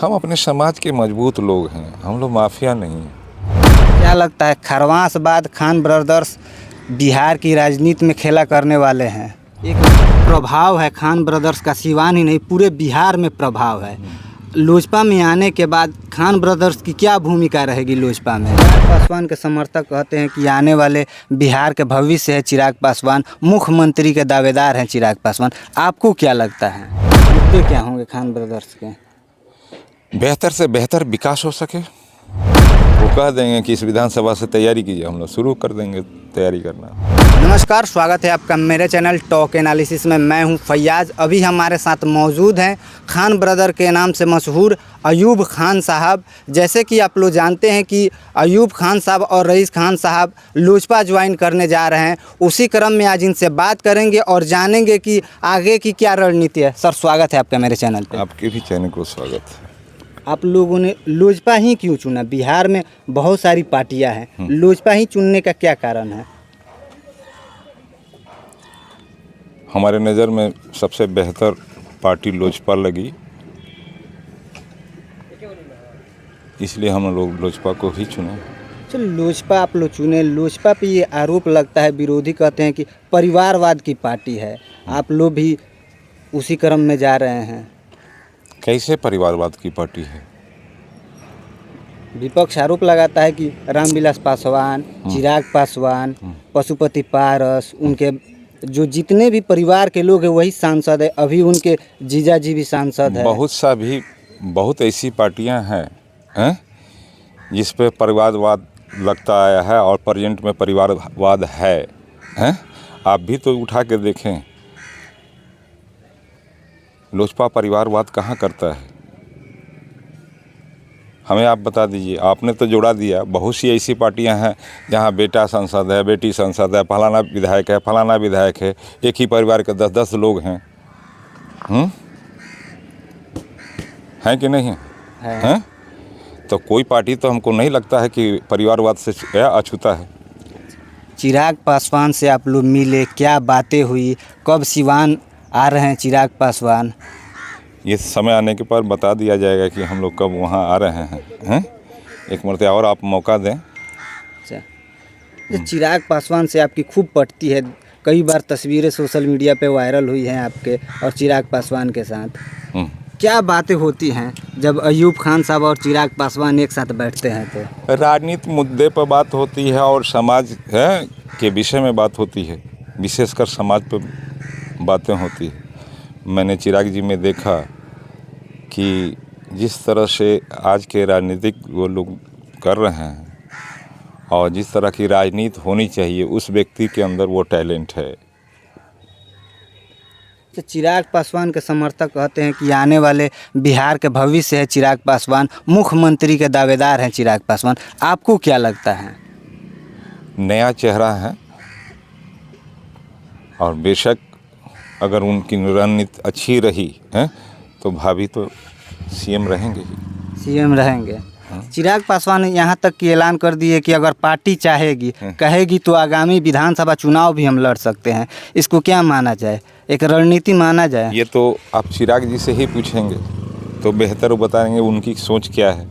हम अपने समाज के मजबूत लोग हैं, हम लोग माफिया नहीं हैं। क्या लगता है खरवास बाद खान ब्रदर्स बिहार की राजनीति में खेला करने वाले हैं? एक प्रभाव है खान ब्रदर्स का, सिवान ही नहीं पूरे बिहार में प्रभाव है। लोजपा में आने के बाद खान ब्रदर्स की क्या भूमिका रहेगी लोजपा में? चिराग पासवान के समर्थक कहते हैं कि आने वाले बिहार के भविष्य है चिराग पासवान, मुख्यमंत्री के दावेदार हैं चिराग पासवान। आपको क्या लगता है मुद्दे क्या होंगे खान ब्रदर्स के? बेहतर से बेहतर विकास हो सके, वो कह देंगे कि इस विधानसभा से तैयारी कीजिए, हम लोग शुरू कर देंगे तैयारी करना। नमस्कार, स्वागत है आपका मेरे चैनल टॉक एनालिसिस में। मैं हूं फैयाज। अभी हमारे साथ मौजूद हैं खान ब्रदर के नाम से मशहूर अयूब खान साहब। जैसे कि आप लोग जानते हैं कि अयूब खान साहब और रईस खान साहब लोजपा ज्वाइन करने जा रहे हैं। उसी क्रम में आज इनसे बात करेंगे और जानेंगे कि आगे की क्या रणनीति है। सर, स्वागत है आपका मेरे चैनल पर। आपके भी चैनल को स्वागत है। आप लोगों ने लोजपा ही क्यों चुना? बिहार में बहुत सारी पार्टियां हैं, लोजपा ही चुनने का क्या कारण है? हमारे नज़र में सबसे बेहतर पार्टी लोजपा लगी, इसलिए हम लोग लोजपा को ही चुने। चलो, लोजपा आप लोग चुने। लोजपा पे ये आरोप लगता है, विरोधी कहते हैं कि परिवारवाद की पार्टी है। आप लोग भी उसी क्रम में जा रहे हैं। कैसे परिवारवाद की पार्टी है? विपक्ष आरोप लगाता है कि रामविलास पासवान, चिराग पासवान, पशुपति पारस, उनके जो जितने भी परिवार के लोग हैं वही सांसद है। अभी उनके जीजाजी भी सांसद है। बहुत ऐसी पार्टियां हैं जिस पे परिवारवाद लगता आया है और प्रेजेंट में परिवारवाद है। आप भी तो उठा के देखें, लोजपा परिवारवाद कहाँ करता है? हमें आप बता दीजिए। आपने तो जोड़ा दिया, बहुत सी ऐसी पार्टियां हैं जहां बेटा सांसद है, बेटी सांसद है, फलाना विधायक है, फलाना विधायक है, एक ही परिवार के 10-10 लोग हैं। हैं कि नहीं हैं? तो कोई पार्टी तो हमको नहीं लगता है कि परिवारवाद से अछूता है। चिराग पासवान से आप लोग मिले, क्या बातें हुई? कब सिवान आ रहे हैं चिराग पासवान? ये समय आने के बाद बता दिया जाएगा कि हम लोग कब वहाँ आ रहे हैं। एक मरतबा और आप मौका दें। अच्छा, चिराग पासवान से आपकी खूब पटती है। कई बार तस्वीरें सोशल मीडिया पे वायरल हुई हैं आपके और चिराग पासवान के साथ। क्या बातें होती हैं जब अयूब खान साहब और चिराग पासवान एक साथ बैठते हैं? तो राजनीति मुद्दे पर बात होती है और समाज के विषय में बात होती है, विशेषकर समाज पर बातें होती है। मैंने चिराग जी में देखा कि जिस तरह से आज के राजनीतिक वो लोग कर रहे हैं और जिस तरह की राजनीति होनी चाहिए, उस व्यक्ति के अंदर वो टैलेंट है। तो चिराग पासवान के समर्थक कहते हैं कि आने वाले बिहार के भविष्य है चिराग पासवान, मुख्यमंत्री के दावेदार हैं चिराग पासवान। आपको क्या लगता है? नया चेहरा है और बेशक अगर उनकी रणनीति अच्छी रही है तो भाभी तो सीएम रहेंगे ही। सीएम रहेंगे। चिराग पासवान ने यहाँ तक कि ऐलान कर दिए कि अगर पार्टी चाहेगी, कहेगी तो आगामी विधानसभा चुनाव भी हम लड़ सकते हैं। इसको क्या माना जाए? एक रणनीति माना जाए? ये तो आप चिराग जी से ही पूछेंगे तो बेहतर वो बताएंगे उनकी सोच क्या है।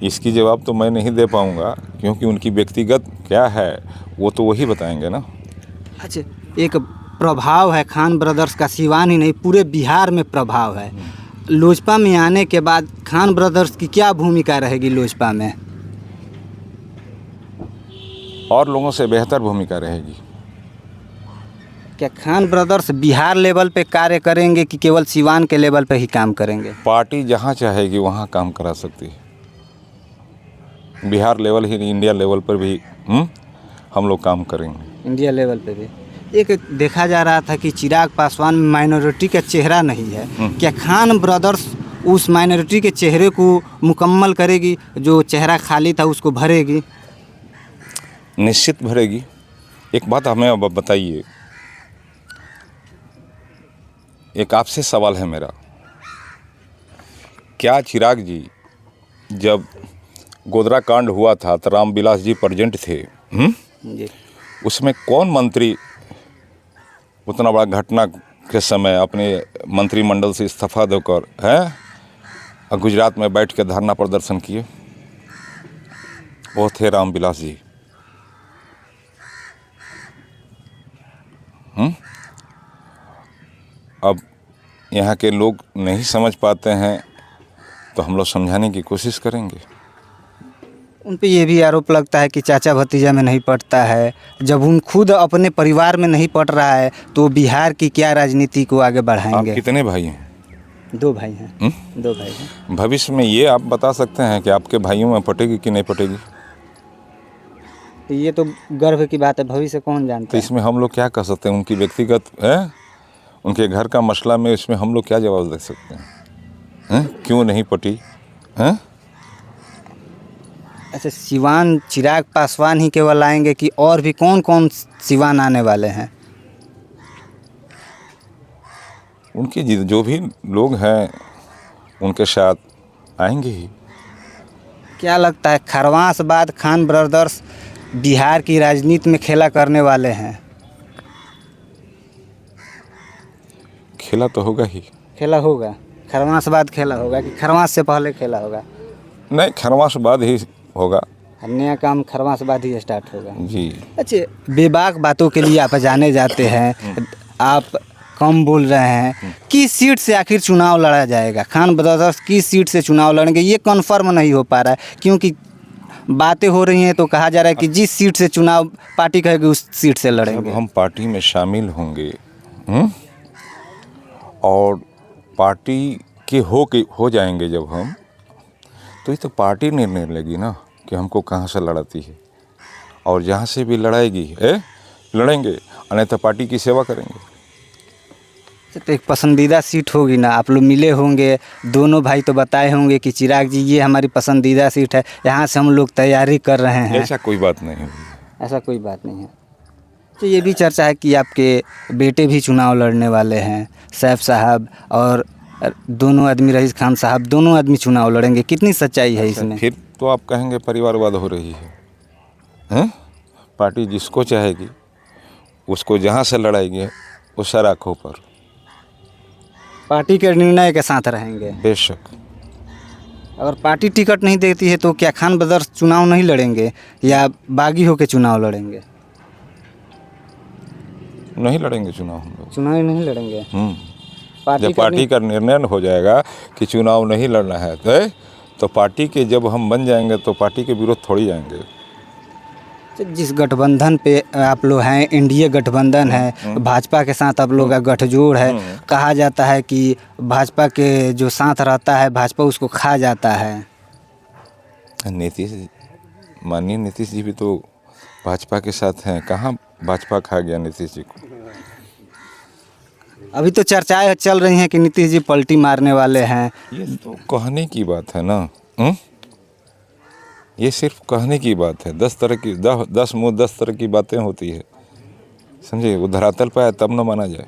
इसकी जवाब तो मैं नहीं दे पाऊँगा, क्योंकि उनकी व्यक्तिगत क्या है वो तो वही बताएंगे ना। अच्छा, एक प्रभाव है खान ब्रदर्स का, सिवान ही नहीं पूरे बिहार में प्रभाव है। लोजपा में आने के बाद खान ब्रदर्स की क्या भूमिका रहेगी लोजपा में? और लोगों से बेहतर भूमिका रहेगी। क्या खान ब्रदर्स बिहार लेवल पे कार्य करेंगे कि केवल सिवान के लेवल पे ही काम करेंगे? पार्टी जहाँ चाहेगी वहाँ काम करा सकती है। बिहार लेवल ही नहीं, इंडिया लेवल पर भी हम लोग काम करेंगे। इंडिया लेवल पे भी। एक देखा जा रहा था कि चिराग पासवान माइनॉरिटी का चेहरा नहीं है। क्या खान ब्रदर्स उस माइनॉरिटी के चेहरे को मुकम्मल करेगी? जो चेहरा खाली था उसको भरेगी? निश्चित भरेगी। एक बात हमें अब बताइए, एक आपसे सवाल है मेरा, क्या चिराग जी जब गोधरा कांड हुआ था तो रामविलास जी प्रेजेंट थे? जी। उसमें कौन मंत्री उतना बड़ा घटना के समय अपने मंत्रिमंडल से इस्तीफा देकर और गुजरात में बैठ के धरना प्रदर्शन किए, वो थे रामविलास जी। अब यहाँ के लोग नहीं समझ पाते हैं तो हम लोग समझाने की कोशिश करेंगे। उन पे ये भी आरोप लगता है कि चाचा भतीजा में नहीं पटता है। जब उन खुद अपने परिवार में नहीं पट रहा है तो बिहार की क्या राजनीति को आगे आप बढ़ाएंगे? कितने भाई हैं? 2 भाई हैं। 2 भाई हैं। भविष्य में ये आप बता सकते हैं कि आपके भाइयों में पटेगी कि नहीं पटेगी? तो ये तो गर्व की बात है, भविष्य कौन जानता तो है। इसमें हम लोग क्या कर सकते हैं? उनकी व्यक्तिगत उनके घर का मसला में इसमें हम लोग क्या जवाब दे सकते हैं? क्यों नहीं पटी? अच्छा, सिवान चिराग पासवान ही केवल आएंगे कि और भी कौन कौन सिवान आने वाले हैं? उनके जो भी लोग हैं उनके साथ आएंगे ही। क्या लगता है खरवास बाद खान ब्रदर्स बिहार की राजनीति में खेला करने वाले हैं? खेला तो होगा ही। खेला होगा, खरवास बाद खेला होगा कि खरवास से पहले खेला होगा? नहीं, खरवास बाद ही होगा। नया काम खरवास बाद ही स्टार्ट होगा जी। अच्छा, बेबाक बातों के लिए आप जाने जाते हैं, आप कम बोल रहे हैं। किस सीट से आखिर चुनाव लड़ा जाएगा? खान ब्रदर्स किस सीट से चुनाव लड़ेंगे ये कन्फर्म नहीं हो पा रहा है, क्योंकि बातें हो रही हैं तो कहा जा रहा है कि जिस सीट से चुनाव पार्टी कहेगी उस सीट से जब लड़ेंगे। हम पार्टी में शामिल होंगे और पार्टी के हो जाएंगे जब हम, तो ये तो पार्टी निर्णय लेगी ना कि हमको कहाँ से लड़ाती है, और जहाँ से भी लड़ाएगी लड़ेंगे, नहीं तो पार्टी की सेवा करेंगे। तो एक पसंदीदा सीट होगी ना, आप लोग मिले होंगे, दोनों भाई तो बताए होंगे कि चिराग जी ये हमारी पसंदीदा सीट है, यहाँ से हम लोग तैयारी कर रहे हैं। ऐसा कोई बात नहीं हुई। ऐसा कोई बात नहीं है। तो ये भी चर्चा है कि आपके बेटे भी चुनाव लड़ने वाले हैं, सैफ साहब और दोनों आदमी रईस खान साहब, दोनों आदमी चुनाव लड़ेंगे। कितनी सच्चाई है इसमें? फिर तो आप कहेंगे परिवारवाद हो रही है। पार्टी जिसको चाहेगी उसको जहाँ से लड़ाएगी वो सराखों पर। पार्टी के निर्णय के साथ रहेंगे। बेशक। अगर पार्टी टिकट नहीं देती है तो क्या खान ब्रदर्स चुनाव नहीं लड़ेंगे या बागी होकर चुनाव लड़ेंगे? नहीं लड़ेंगे चुनाव हम लोग। चुनाव ही नहीं लड़ेंगे। जब पार्टी का निर्णय हो जाएगा कि चुनाव नहीं लड़ना है तो पार्टी के जब हम बन जाएंगे तो पार्टी के विरोध थोड़ी जाएंगे। जिस गठबंधन पे आप लोग हैं, एनडीए गठबंधन है, भाजपा के साथ आप लोग का गठजोड़ है, कहा जाता है कि भाजपा के जो साथ रहता है भाजपा उसको खा जाता है। माननीय नीतीश जी भी तो भाजपा के साथ हैं, कहाँ भाजपा खा गया नीतीश जी को? अभी तो चर्चाएं चल रही हैं कि नीतीश जी पलटी मारने वाले हैं। ये तो कहने की बात है ना। ये सिर्फ कहने की बात है। 10 मुँह 10 तरह की बातें होती है, समझे? वो धरातल पर आए तब न माना जाए।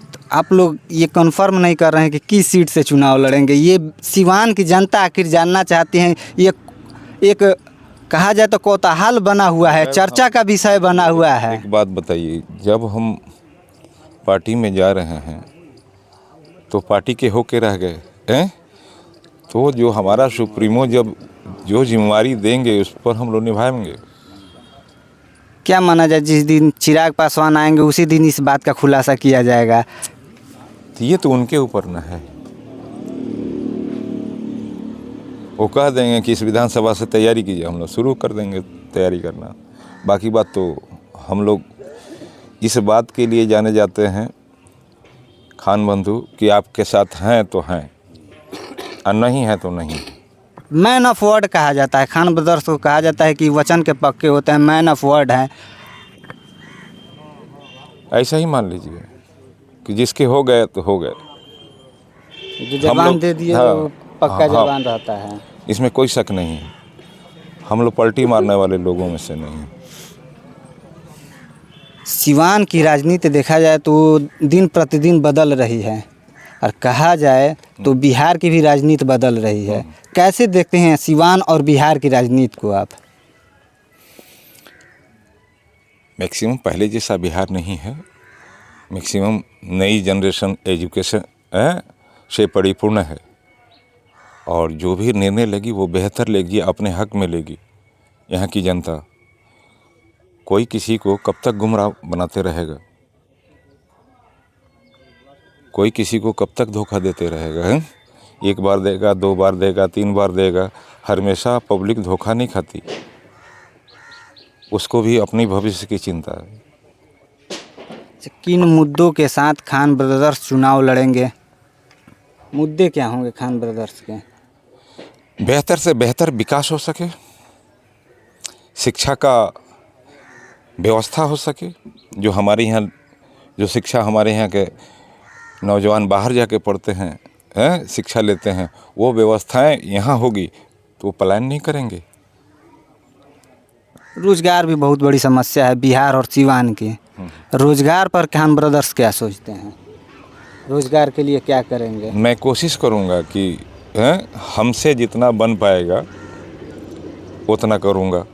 तो आप लोग ये कंफर्म नहीं कर रहे हैं कि किस सीट से चुनाव लड़ेंगे? ये सिवान की जनता आखिर जानना चाहती है। ये एक कहा जाए तो कौतूहल बना हुआ है, चर्चा का विषय बना हुआ है। एक बात बताइए, जब हम पार्टी में जा रहे हैं तो पार्टी के होके रह गए तो जो हमारा सुप्रीमो जब जो जिम्मेवारी देंगे उस पर हम लोग निभाएंगे। क्या माना जाए, जिस दिन चिराग पासवान आएंगे उसी दिन इस बात का खुलासा किया जाएगा? तो ये तो उनके ऊपर न है। वो कह देंगे कि इस विधानसभा से तैयारी कीजिए, हम लोग शुरू कर देंगे तैयारी करना। बाकी बात तो हम लोग इस बात के लिए जाने जाते हैं खान बंधु कि आपके साथ हैं तो हैं और नहीं है तो नहीं। मैन ऑफ वर्ड कहा जाता है, खान ब्रदर्स को कहा जाता है कि वचन के पक्के होते हैं, मैन ऑफ वर्ड हैं। ऐसा ही मान लीजिए कि जिसके हो गए तो हो गए। जो जबान दे दिए वो पक्का जबान रहता है। इसमें कोई शक नहीं है। हम लोग पलटी मारने वाले लोगों में से नहीं हैं। सिवान की राजनीति देखा जाए तो दिन प्रतिदिन बदल रही है, और कहा जाए तो बिहार की भी राजनीति बदल रही है। कैसे देखते हैं सिवान और बिहार की राजनीति को आप? मैक्सिमम पहले जैसा बिहार नहीं है। मैक्सिमम नई जनरेशन एजुकेशन से परिपूर्ण है और जो भी निर्णय लेगी वो बेहतर लेगी, अपने हक में लेगी। यहाँ की जनता कोई किसी को कब तक गुमराह बनाते रहेगा, कोई किसी को कब तक धोखा देते रहेगा है? एक बार देगा, 2 बार देगा, 3 बार देगा, हमेशा पब्लिक धोखा नहीं खाती, उसको भी अपनी भविष्य की चिंता है। किन मुद्दों के साथ खान ब्रदर्स चुनाव लड़ेंगे? मुद्दे क्या होंगे खान ब्रदर्स के? बेहतर से बेहतर विकास हो सके, शिक्षा का व्यवस्था हो सके, जो हमारे यहाँ जो शिक्षा हमारे यहाँ के नौजवान बाहर जाके पढ़ते हैं शिक्षा लेते हैं, वो व्यवस्थाएं यहाँ होगी तो वो पलायन नहीं करेंगे। रोजगार भी बहुत बड़ी समस्या है बिहार और सिवान की। रोजगार पर खान ब्रदर्स क्या सोचते हैं? रोजगार के लिए क्या करेंगे? मैं कोशिश करूँगा कि हमसे जितना बन पाएगा उतना करूँगा,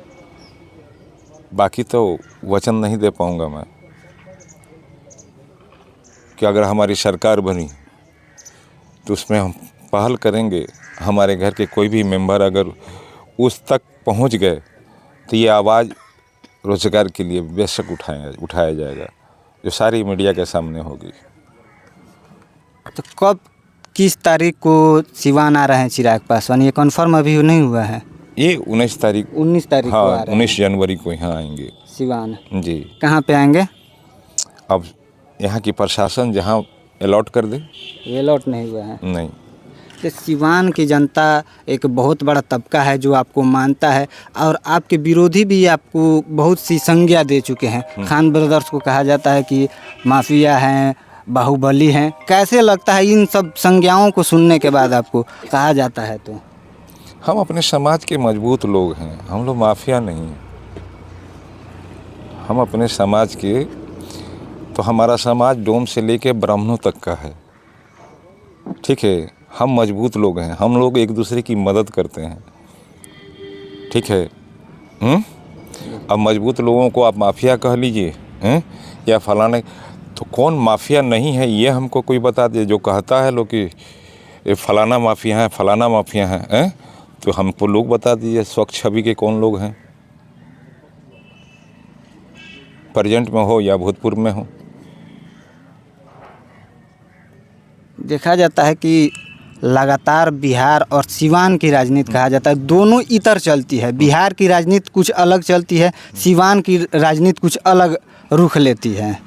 बाकी तो वचन नहीं दे पाऊँगा मैं कि अगर हमारी सरकार बनी तो उसमें हम पहल करेंगे। हमारे घर के कोई भी मेंबर अगर उस तक पहुंच गए तो ये आवाज़ रोजगार के लिए बेशक उठाया जाएगा, जो सारी मीडिया के सामने होगी। तो कब किस तारीख को सिवान आ रहे हैं चिराग पासवान? ये कंफर्म अभी नहीं हुआ है। ये 19 तारीख को आ हाँ रहे 19 जनवरी को यहाँ आएंगे सिवान। जी। कहाँ पे आएंगे? अब यहाँ की प्रशासन जहाँ अलॉट कर दे। ये अलॉट नहीं हुआ है? नहीं। तो सिवान की जनता एक बहुत बड़ा तबका है जो आपको मानता है और आपके विरोधी भी आपको बहुत सी संज्ञा दे चुके हैं। खान ब्रदर्स को कहा जाता है कि माफिया हैं, बाहुबली हैं। कैसे लगता है इन सब संज्ञाओं को सुनने के बाद आपको कहा जाता है? तो हम अपने समाज के मजबूत लोग हैं, हम लोग माफिया नहीं हैं। हम अपने समाज के, तो हमारा समाज डोम से लेके ब्राह्मणों तक का है, ठीक है। हम मजबूत लोग हैं, हम लोग एक दूसरे की मदद करते हैं, ठीक है। अब मजबूत लोगों को आप माफिया कह लीजिए या फलाने, तो कौन माफिया नहीं है ये हमको कोई बता दे। जो कहता है लोग कि ये फलाना माफिया है, फलाना माफिया है, तो हमको लोग बता दीजिए स्वच्छ छवि के कौन लोग हैं, प्रेजेंट में हो या भूतपूर्व में हो। देखा जाता है कि लगातार बिहार और सिवान की राजनीति कहा जाता है दोनों इतर चलती है। बिहार की राजनीति कुछ अलग चलती है, सिवान की राजनीति कुछ अलग रुख लेती है।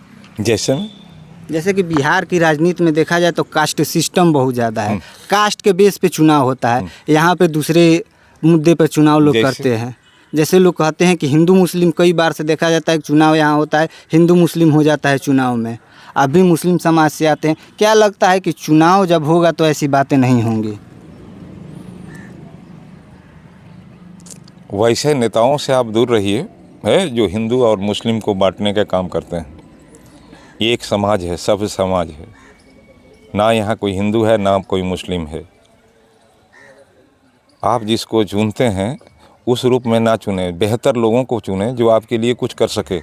जैसे कि बिहार की राजनीति में देखा जाए तो कास्ट सिस्टम बहुत ज़्यादा है, कास्ट के बेस पे चुनाव होता है। यहाँ पे दूसरे मुद्दे पर चुनाव लोग करते हैं। जैसे लोग कहते हैं कि हिंदू मुस्लिम, कई बार से देखा जाता है कि चुनाव यहाँ होता है हिंदू मुस्लिम हो जाता है चुनाव में, अभी मुस्लिम समाज से आते हैं। क्या लगता है कि चुनाव जब होगा तो ऐसी बातें नहीं होंगी? वैसे नेताओं से आप दूर रहिए है जो हिंदू और मुस्लिम को बांटने का काम करते हैं। ये एक समाज है, सब समाज है, ना यहाँ कोई हिंदू है ना कोई मुस्लिम है। आप जिसको चुनते हैं उस रूप में ना चुने, बेहतर लोगों को चुने जो आपके लिए कुछ कर सके,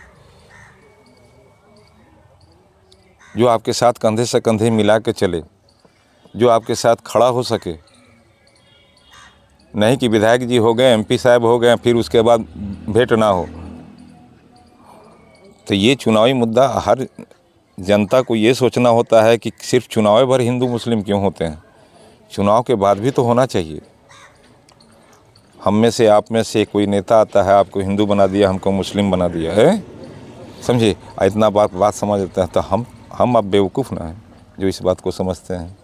जो आपके साथ कंधे से कंधे मिला के चले, जो आपके साथ खड़ा हो सके। नहीं कि विधायक जी हो गए, एमपी साहब हो गए, फिर उसके बाद भेंट ना हो। तो ये चुनावी मुद्दा हर जनता को ये सोचना होता है कि सिर्फ चुनाव भर हिंदू मुस्लिम क्यों होते हैं, चुनाव के बाद भी तो होना चाहिए। हम में से आप में से कोई नेता आता है, आपको हिंदू बना दिया, हमको मुस्लिम बना दिया है, समझे, इतना बात समझ लेते हैं। तो हम अब बेवकूफ़ ना हैं जो इस बात को समझते हैं।